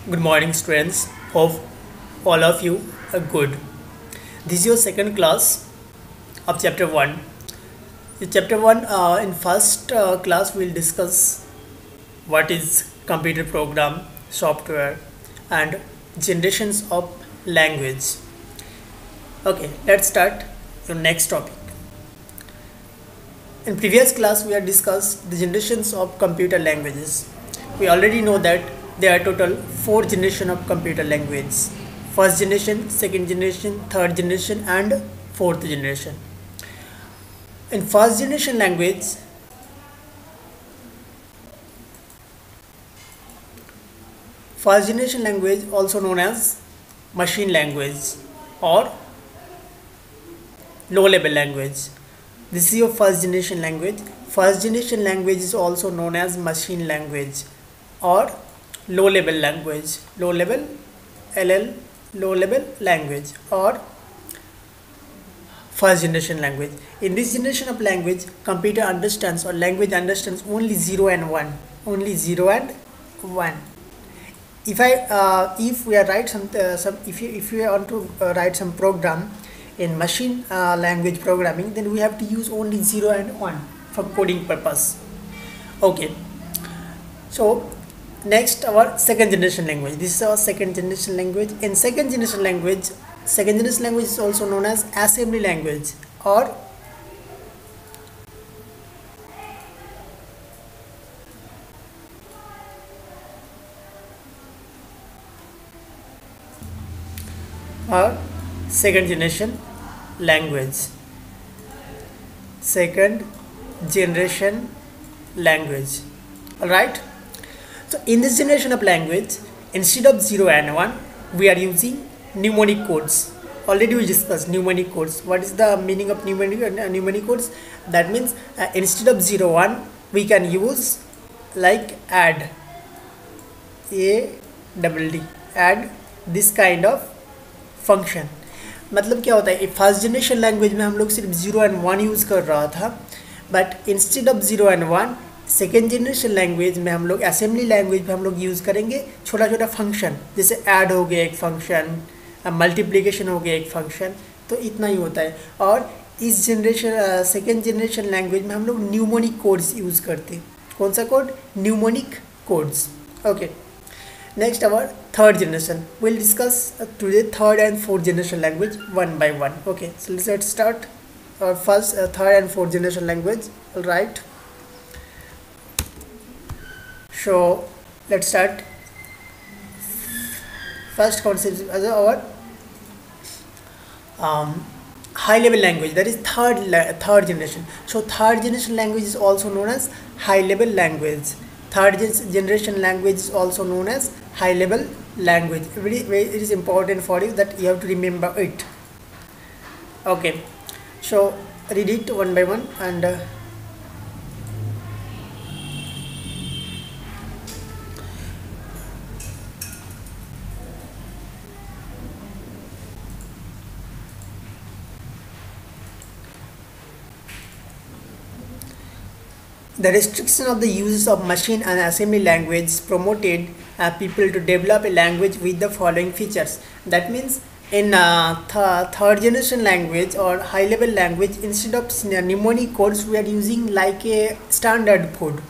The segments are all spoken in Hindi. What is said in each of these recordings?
Good morning, students. Hope all of you are good. This is your second class of chapter 1. In chapter 1, in first class, we'll discuss what is computer program, software, and generations of language. Okay, let's start your next topic. In previous class, we have discussed the generations of computer languages. We already know that there are total 4 generations of computer language. First generation, second generation, third generation, and fourth generation. In first generation language, also known as machine language or low level language. This is your first generation language. First generation language is also known as machine language or low level language, low level language or first generation language. In this generation of language, computer understands or language understands only 0 and 1, only 0 and 1. If we are write if you want to write some program in machine language programming, then we have to use only 0 and 1 for coding purpose. Okay, so next, our second generation language. This is our second generation language. In second generation language is also known as assembly language or second generation language. Second generation language. All right. So in this generation of language, instead of 0 and 1, we are using mnemonic codes. Already we discussed mnemonic codes. What is the meaning of mnemonic codes? That means instead of 0 1, we can use like add, add this kind of function. मतलब क्या होता है, फर्स्ट जनरेशन लैंग्वेज में हम लोग सिर्फ 0 and 1 यूज़ कर रहा था, but instead of 0 and 1 second generation language में हम लोग असेंबली लैंग्वेज में हम लोग यूज़ करेंगे छोटा छोटा फंक्शन, जैसे ऐड हो गया एक फंक्शन, मल्टीप्लिकेशन हो गया एक फंक्शन, तो इतना ही होता है. और इस जनरेशन सेकेंड जनरेशन लैंग्वेज में हम लोग न्यूमोनिक कोड्स यूज़ करते हैं. कौन सा code? Mnemonic codes. Okay, next our third generation. Will discuss today third and fourth generation language one by one. Okay, so let's start our first third and fourth generation language. All right, so let's start. First concept as our high level language, that is third generation. So third generation language is also known as high level language. Third generation language is also known as high level language. It is important for you that you have to remember it. Okay, so read it one by one and the restriction of the uses of machine and assembly language promoted people to develop a language with the following features. That means in third generation language or high level language, instead of mnemonic codes, we are using like a standard code.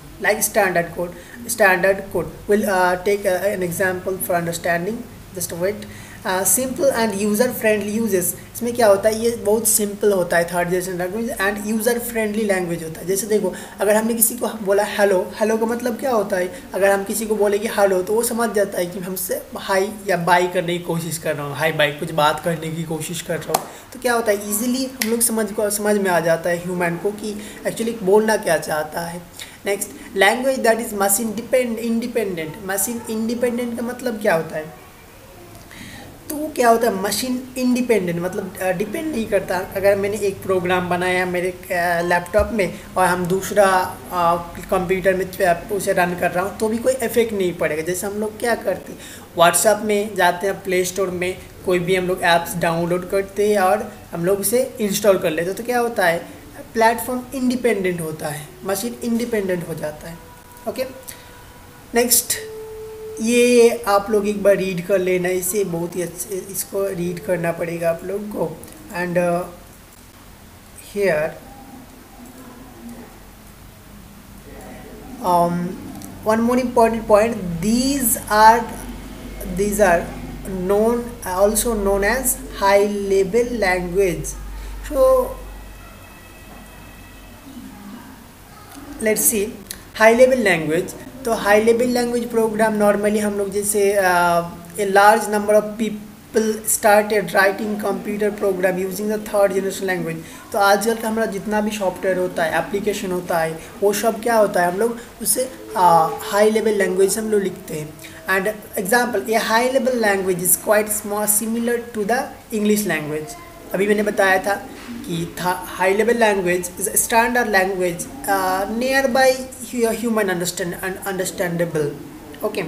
We'll take an example for understanding. Just wait. Simple end user friendly uses. इसमें क्या होता है, ये बहुत सिंपल होता है third generation language end user friendly language होता है. जैसे देखो, अगर हमने किसी को बोला हेलो, हेलो का मतलब क्या होता है, अगर हम किसी को बोले कि हेलो तो वो समझ जाता है कि हमसे हाई या बाय करने की कोशिश कर रहा हूँ, हाई बाय कुछ बात करने की कोशिश कर रहा हूँ. तो क्या होता है, ईजिली हम लोग समझ में आ जाता है ह्यूमन को कि एक्चुअली बोलना क्या चाहता है. Next, language that is machine independent. Machine independent का मतलब क्या होता है, तो वो क्या होता है, मशीन इंडिपेंडेंट मतलब डिपेंड नहीं करता. अगर मैंने एक प्रोग्राम बनाया मेरे लैपटॉप में और हम दूसरा कंप्यूटर में उसे रन कर रहा हूँ तो भी कोई इफेक्ट नहीं पड़ेगा. जैसे हम लोग क्या करते हैं, व्हाट्सएप में जाते हैं, प्ले स्टोर में कोई भी हम लोग ऐप्स डाउनलोड करते हैं और हम लोग उसे इंस्टॉल कर लेते हैं. तो क्या होता है, प्लेटफॉर्म इंडिपेंडेंट होता है, मशीन इंडिपेंडेंट हो जाता है. ओके, नेक्स्ट, ये आप लोग एक बार रीड कर लेना, इसे बहुत ही अच्छे, इसको रीड करना पड़ेगा आप लोग को। And here one more important point, these are known, also known as high level language. So let's see high level language. तो high level language program normally हम लोग जैसे a large number of people started writing computer program using the third generation language. तो आजकल का हमारा जितना भी सॉफ्टवेयर होता है, एप्लीकेशन होता है, वो सब क्या होता है, हम लोग उससे हाई लेवल लैंग्वेज हम लोग लिखते हैं। And example, a high level language is quite small similar to the English language. अभी मैंने बताया था कि high level language is standard language near by human understandable. Okay,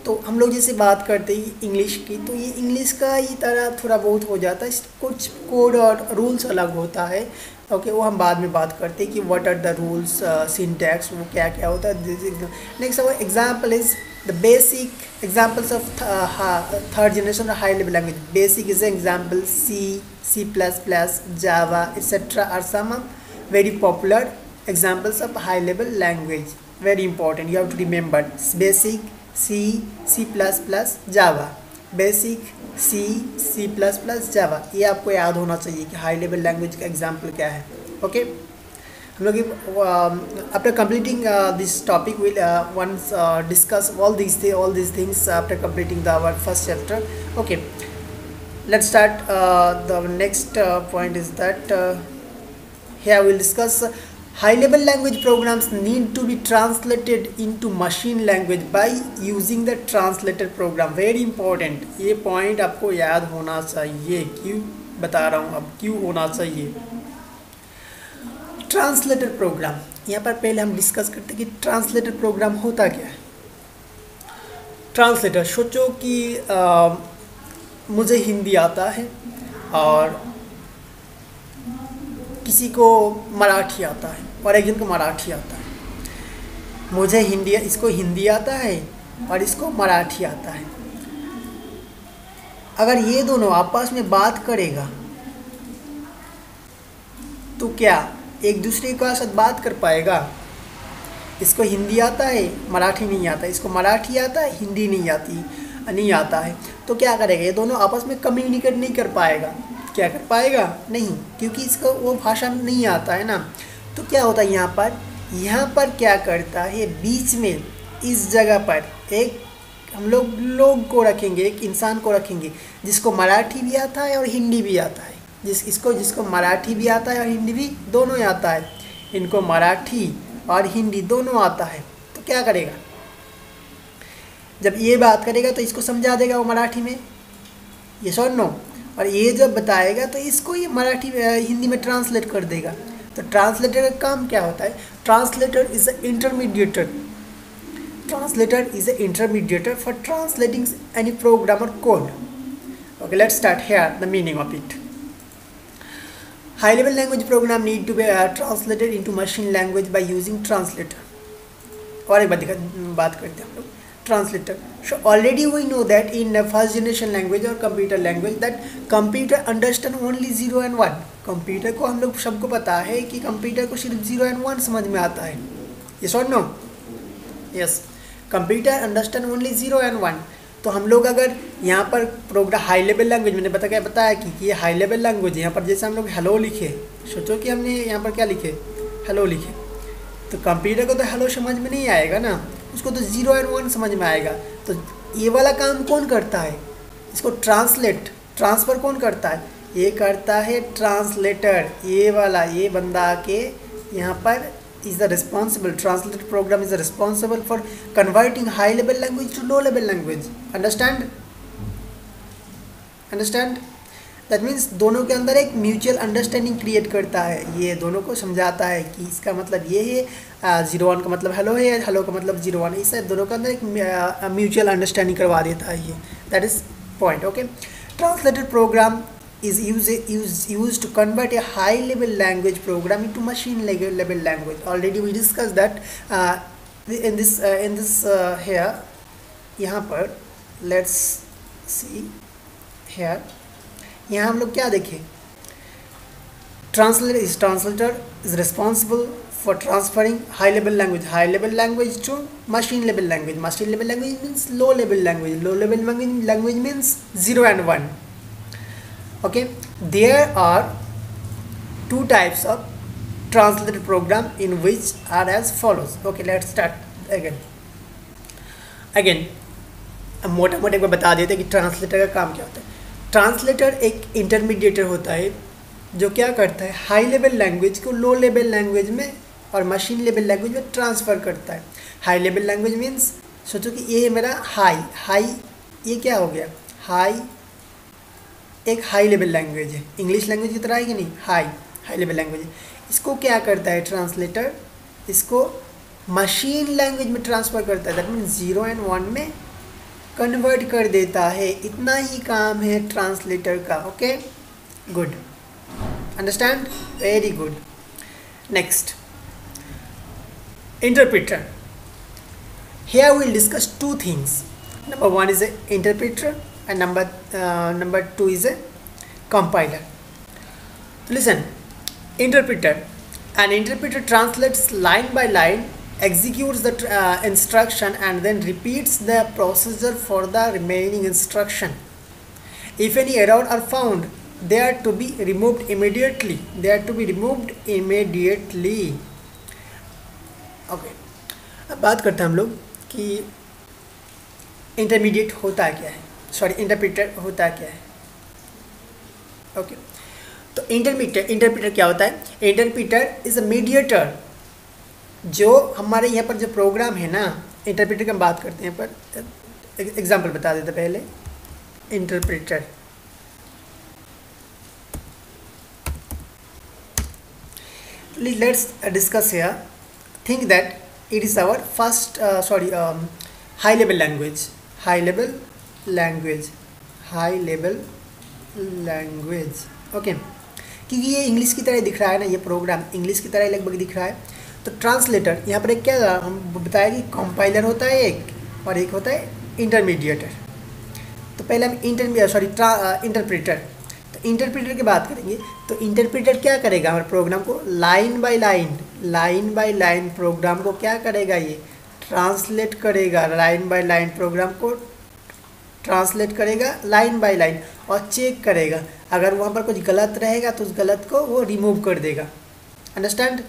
तो हम लोग जैसे बात करते हैं इंग्लिश की, तो ये इंग्लिश का ही तरह थोड़ा बहुत हो जाता है, कुछ कोड और रूल्स अलग होता है। ओके, वो हम बाद में बात करते हैं कि what are the rules, syntax, वो क्या क्या होता है। Next example is the basic examples of third generation or high level language. Basic is an example, C++, Java, etc. are some very popular examples of high level language. Very important, you have to remember basic, C++, Java, basic C++, Java। ये आपको याद होना चाहिए कि हाई लेवल लैंग्वेज का एग्जाम्पल क्या है। ओके, हम लोग after completing this topic will once discuss all these things after completing our first chapter. Okay, let's start. The next point is that here we'll discuss high level language programs need to be translated into machine language by using the translator program. Very important, ये point आपको याद होना चाहिए। क्यों बता रहा हूँ, अब क्यों होना चाहिए। ट्रांसलेटर प्रोग्राम, यहाँ पर पहले हम डिस्कस करते हैं कि ट्रांसलेटर प्रोग्राम होता क्या है। ट्रांसलेटर, सोचो कि मुझे हिंदी आता है और किसी को मराठी आता है और एक जन को मराठी आता है। मुझे हिंदी, इसको हिंदी आता है और इसको मराठी आता है। अगर ये दोनों आपस में बात करेगा तो क्या एक दूसरे के साथ बात कर पाएगा? इसको हिंदी आता है, मराठी नहीं आता, इसको मराठी आता है, हिंदी नहीं आता है, तो क्या करेगा? ये दोनों आपस में कम्युनिकेट नहीं कर पाएगा। क्या कर पाएगा? नहीं, क्योंकि इसको वो भाषा नहीं आता है ना। तो क्या होता है यहाँ पर क्या करता है, बीच में इस जगह पर एक हम लोग को रखेंगे, एक इंसान को रखेंगे जिसको मराठी भी आता है और हिंदी भी आता है। जिसको मराठी भी आता है और हिंदी भी दोनों आता है, इनको मराठी और हिंदी दोनों आता है। तो क्या करेगा, जब ये बात करेगा तो इसको समझा देगा वो मराठी में, ये सुन नो, और ये जब बताएगा तो इसको ये मराठी हिंदी में ट्रांसलेट कर देगा। तो ट्रांसलेटर का काम क्या होता है? Translator is a intermediator. Translator is a intermediator for translating any program और code. Okay, let's start here the meaning of it. High level language program need to be translated into machine language by using translator. और एक बात करते हैं हम लोग translator. So already we know that in first generation language or computer language that computer understand only 0 and 1. Computer को हम लोग सबको पता है कि कंप्यूटर को सिर्फ 0 and 1 समझ में आता है। Yes or no? Yes. Computer understand only 0 and 1. तो हम लोग अगर यहाँ पर प्रोग्राम हाई लेवल लैंग्वेज, मैंने बताया कि ये हाई लेवल लैंग्वेज, यहाँ पर जैसे हम लोग हेलो लिखे, सोचो कि हमने यहाँ पर क्या लिखे, हेलो लिखे, तो कंप्यूटर को तो हेलो समझ में नहीं आएगा ना, उसको तो 0 and 1 समझ में आएगा। तो ये वाला काम कौन करता है? इसको ट्रांसफ़र कौन करता है? ये करता है ट्रांसलेटर। ये वाला, ये बंदा आके यहाँ पर is the responsible, translator program is responsible for converting high level language to low level language. Understand? That means दोनों के अंदर एक म्यूचुअल अंडरस्टैंडिंग क्रिएट करता है। ये दोनों को समझाता है कि इसका मतलब ये है, 01 का मतलब हेलो है, हेलो का मतलब 01 है। इससे दोनों के अंदर एक म्यूचुअल अंडरस्टैंडिंग करवा देता है ये। That is point. Okay, translator program is used to convert a high level language program into machine level language. Already we discussed that in this here यहाँ पर लेट्स सी हेयर, यहाँ हम लोग क्या देखें, translator is responsible for transferring high level language to machine level language. Machine level language means low level language means 0 and 1. Okay, there are two types of translated program in which are as follows. Okay, let's start again अब मोटा मोटा एक बार बता देते हैं कि ट्रांसलेटर का काम क्या होता है। ट्रांसलेटर एक इंटरमीडिएटर होता है जो क्या करता है, हाई लेवल लैंग्वेज को लो लेवल लैंग्वेज में और मशीन लेवल लैंग्वेज में ट्रांसफ़र करता है। हाई लेवल लैंग्वेज मीन्स सोचो कि ये मेरा हाई ये क्या हो गया, एक हाई लेवल लैंग्वेज है, इंग्लिश लैंग्वेज की तरह है कि नहीं, हाई लेवल लैंग्वेज है। इसको क्या करता है ट्रांसलेटर, इसको मशीन लैंग्वेज में ट्रांसफ़र करता है, दैट मीन्स 0 and 1 में कन्वर्ट कर देता है। इतना ही काम है ट्रांसलेटर का। Okay, good, understand, very good. Next, interpreter. Here we will discuss two things. Number one is a interpreter and number two is a compiler. Listen, interpreter. An interpreter translates line by line, executes the instruction and then repeats the procedure for the remaining instruction. If any error are found, they are to be removed immediately. Okay. अब बात करते हैं हम लोग कि इंटरमीडिएट होता क्या है, इंटरप्रेटर होता क्या है। ओके, तो इंटरप्रेटर क्या होता है? Interpreter is a mediator. जो हमारे यहाँ पर जो प्रोग्राम है ना, इंटरप्रेटर की हम बात करते हैं, पर एग्जांपल बता देते पहले। Interpreter let's discuss here. Think that it is our first high level language. Okay, क्योंकि ये इंग्लिश की तरह दिख रहा है ना, ये प्रोग्राम इंग्लिश की तरह लगभग दिख रहा है। तो ट्रांसलेटर यहाँ पर एक क्या हम बताया कि कंपाइलर होता है एक, और एक होता है इंटरमीडिएटर। तो पहले हम इंटरप्रेटर, तो इंटरप्रेटर की बात करेंगे। तो इंटरप्रेटर क्या करेगा, हमारे प्रोग्राम को लाइन बाय लाइन प्रोग्राम को क्या करेगा, ये ट्रांसलेट करेगा। लाइन बाय लाइन प्रोग्राम को ट्रांसलेट करेगा लाइन बाय लाइन, और चेक करेगा। अगर वहाँ पर कुछ गलत रहेगा तो उस गलत को वो रिमूव कर देगा। अंडरस्टैंड।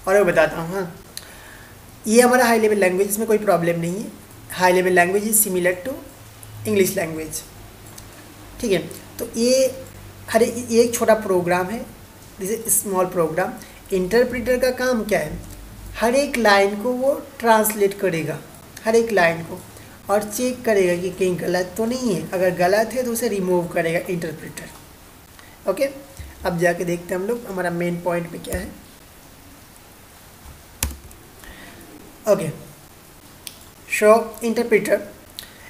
और मैं बताता हूँ, हाँ, ये हमारा हाई लेवल लैंग्वेज, इसमें कोई प्रॉब्लम नहीं है। High level language is similar to English language, ठीक है। तो ये एक छोटा प्रोग्राम है, दिस स्मॉल प्रोग्राम। इंटरप्रेटर का काम क्या है, हर एक लाइन को वो ट्रांसलेट करेगा, हर एक लाइन को, और चेक करेगा कि कहीं गलत तो नहीं है। अगर गलत है तो उसे रिमूव करेगा इंटरप्रेटर। ओके, अब जाके देखते हैं हम लोग हमारा मेन पॉइंट पे क्या है। Okay, show interpreter.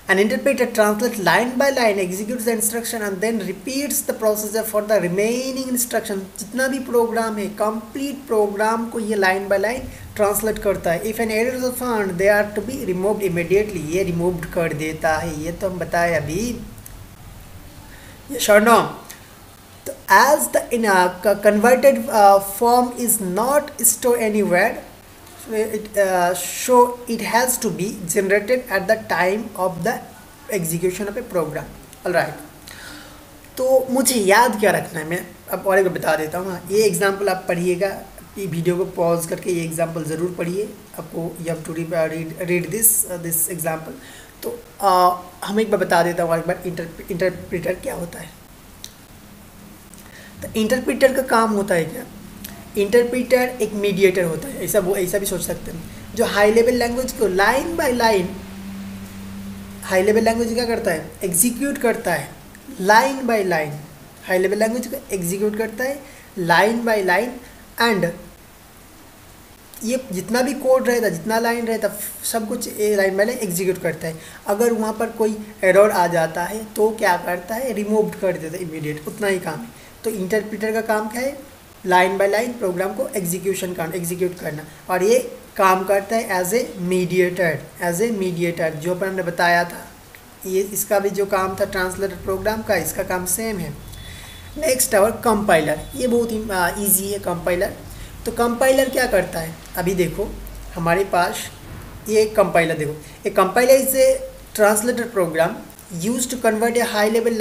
An interpreter translates line by line, executes the instruction and then repeats the procedure for the remaining instruction. जितना भी प्रोग्राम है, कंप्लीट प्रोग्राम को ये लाइन बाय लाइन ट्रांसलेट करता है। If an error is found they are to be removed immediately, ये रिमूव्ड कर देता है। ये तो हम बताए अभी, ये शर्नो। तो as the converted form is not store anywhere, it has to be generated at the time of the execution of a program. All right, तो मुझे याद क्या रखना है, मैं अब और एक बता देता हूँ। ये एग्जांपल आप पढ़िएगा, ये वीडियो को पॉज करके ये एग्जांपल ज़रूर पढ़िए। आपको you have to read this example. तो हम एक बार बता देता हूँ एक बार इंटरप्रेटर क्या होता है। तो इंटरप्रेटर का काम होता है क्या, इंटरप्रेटर एक मीडिएटर होता है, ऐसा भी सोच सकते हैं, जो हाई लेवल लैंग्वेज को line by line, high level language क्या करता है, एग्जीक्यूट करता है line by line. High level language को एग्जीक्यूट करता है लाइन बाय लाइन, एंड ये जितना भी कोड रहता, जितना लाइन रहता, सब कुछ लाइन बाय लाइन एग्जीक्यूट करता है। अगर वहाँ पर कोई एरर आ जाता है तो क्या करता है, रिमूव कर देता है इमीडिएट, उतना ही काम है। तो इंटरप्रेटर का काम क्या है, लाइन बाय लाइन प्रोग्राम को एग्जीक्यूट करना, और ये काम करता है एज ए मीडिएटर, जो अपन हमने बताया था। ये इसका भी जो काम था ट्रांसलेटर प्रोग्राम का, इसका काम सेम है। नेक्स्ट और कंपाइलर, ये बहुत ही ईजी है कंपाइलर। तो कंपाइलर क्या करता है, अभी देखो हमारे पास ये कंपाइलर, देखो a compiler is a translator program use to convert a high level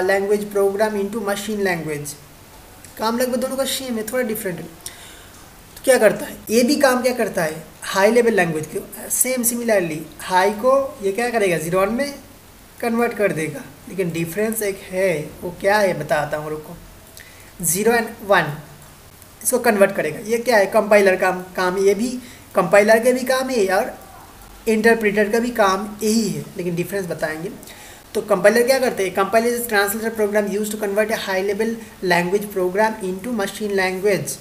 language program into machine language. काम लगभग दोनों का सेम है, थोड़ा डिफरेंट है। तो क्या करता है, ये भी काम क्या करता है, हाई लेवल लैंग्वेज को सेम सिमिलरली हाई को ये क्या करेगा 0 में कन्वर्ट कर देगा, लेकिन डिफरेंस एक है, वो क्या है बताता हूँ रुको। 0 और 1 इसको कन्वर्ट करेगा, ये क्या है कंपाइलर का काम, ये भी कंपाइलर का भी काम है और इंटरप्रेटर का भी काम यही है, लेकिन डिफरेंस बताएंगे। तो कंपाइलर क्या करते हैं, compiler is translator program use to convert a high level language program into machine language.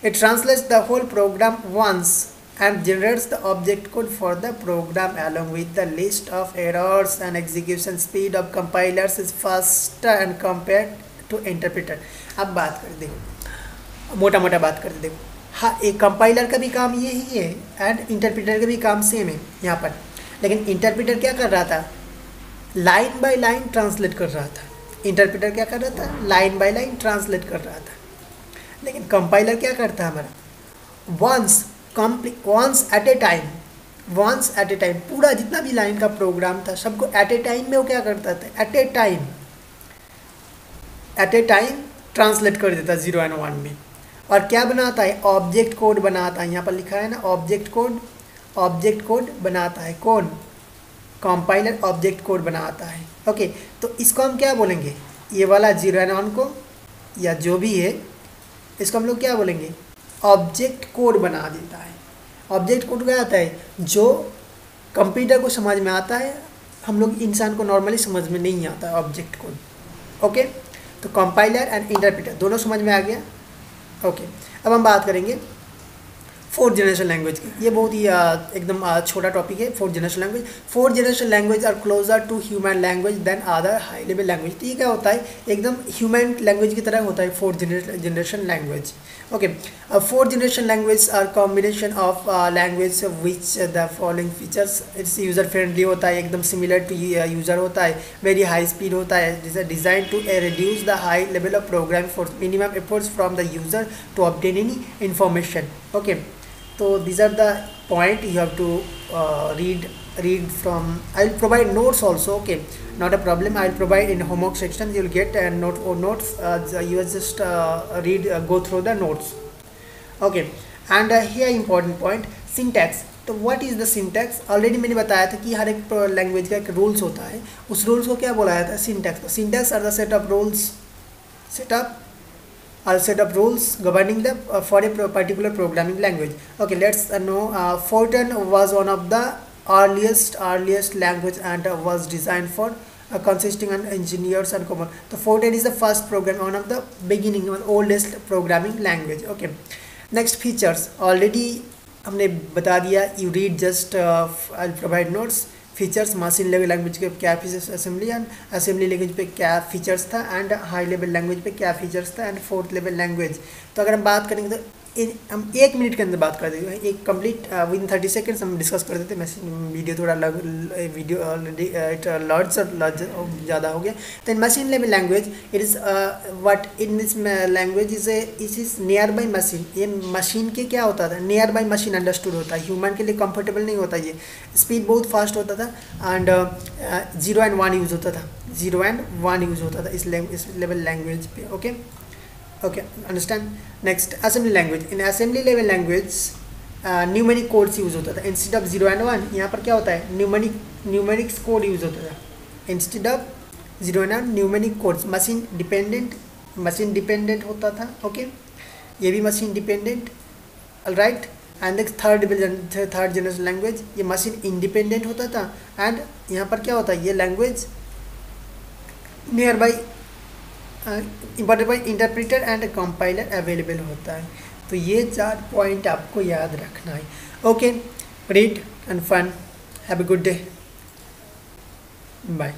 It translates the whole program once and generates the object code for the program along with the list of errors, and execution speed of compilers is faster and compared to interpreter। अब बात कर देखो, मोटा मोटा बात करते देखो, हाँ एक कंपाइलर का भी काम यही है एंड इंटरप्रेटर का भी काम सेम है यहाँ पर, लेकिन इंटरप्रेटर क्या कर रहा था, लाइन बाय लाइन ट्रांसलेट कर रहा था। इंटरप्रेटर क्या कर रहा था, लाइन बाय लाइन ट्रांसलेट कर रहा था, लेकिन कंपाइलर क्या करता है हमारा, वंस एट ए टाइम पूरा जितना भी लाइन का प्रोग्राम था सबको एट ए टाइम में वो क्या करता था, एट ए टाइम ट्रांसलेट कर देता 0 और 1 में। और क्या बनाता है, ऑब्जेक्ट कोड बनाता है, यहाँ पर लिखा है ना ऑब्जेक्ट कोड बनाता है कौन, कंपाइलर ऑब्जेक्ट कोड बनाता है। ओके, तो इसको हम क्या बोलेंगे, ये वाला 0 और 1 को या जो भी है इसको हम लोग क्या बोलेंगे, ऑब्जेक्ट कोड बना देता है। ऑब्जेक्ट कोड क्या आता है, जो कंप्यूटर को समझ में आता है, हम लोग इंसान को नॉर्मली समझ में नहीं आता है ऑब्जेक्ट कोड। ओके, तो कंपाइलर एंड इंटरप्रेटर दोनों समझ में आ गया। ओके, अब हम बात करेंगे 4th जनरेशन लैंग्वेज की। ये बहुत ही एकदम छोटा टॉपिक है। 4th generation language, 4th generation language are closer to human language than other high level language. तो ये क्या होता है, एकदम ह्यूमन लैंग्वेज की तरह होता है 4th generation language. Okay, 4th generation language are combination of language which the following features, its user friendly होता है, एकदम सिमिलर टू यूज़र होता है, वेरी हाई स्पीड होता है, design to reduce the high level of program for minimum efforts from the user to obtain any information. Okay, so these are the point you have to read from. I'll provide notes also. Okay, not a problem. I'll provide in homework section, you'll get a notes. You just read, go through the notes. Okay, and here important point, syntax. तो what is the syntax? Already मैंने बताया था कि हर एक लैंग्वेज का एक रूल्स होता है, उस रूल्स को क्या बोला जाता है, सिंटैक्स। तो syntax are the set of rules governing the for a particular programming language. Okay, let's know Fortran was one of the earliest language and was designed for consisting on engineers and common. So Fortran is the first program, one of the beginning, oldest programming language. Okay, next features already हमने बता दिया, you read just I'll provide notes. Features, machine level language के क्या फीचर्स, असेंबली लैंग्वेज पे क्या फीचर्स था, एंड हाई लेवल लैंग्वेज पे क्या फीचर्स था, एंड 4th लेवल लैंग्वेज। तो अगर हम बात करेंगे तो हम 1 मिनट के अंदर बात कर देंगे, एक कंप्लीट विद 30 सेकेंड्स हम डिस्कस कर देते हैं। वीडियो थोड़ा वीडियो ऑलरेडी इट लर्ज ज़्यादा हो गया। तो in machine level language it is what in this language is near by machine. ये मशीन के क्या होता था, नियर बाई मशीन अंडरस्टूड होता है, ह्यूमन के लिए कंफर्टेबल नहीं होता। ये स्पीड बहुत फास्ट होता था एंड 0 और 1 यूज़ होता था, 0 और 1 यूज़ होता था इस लेवल लैंग्वेज पे। Okay, understand. Next assembly language, इन assembly level language numeric codes use होता था इंस्टेड ऑफ 0 और 1। यहाँ पर क्या होता है, न्यूमेरिक्स कोड यूज़ होता था इंस्टेड ऑफ 0 और 1, न्यूमेरिक कोड्स। मशीन डिपेंडेंट होता था। ओके, ये भी machine dependent, right. And third generation language, ये मशीन इंडिपेंडेंट होता था, एंड यहाँ पर क्या होता है, ये language near by imported by interpreter and compiler available होता है। तो ये 4 पॉइंट आपको याद रखना है। Okay, read and fun, have a good day, bye.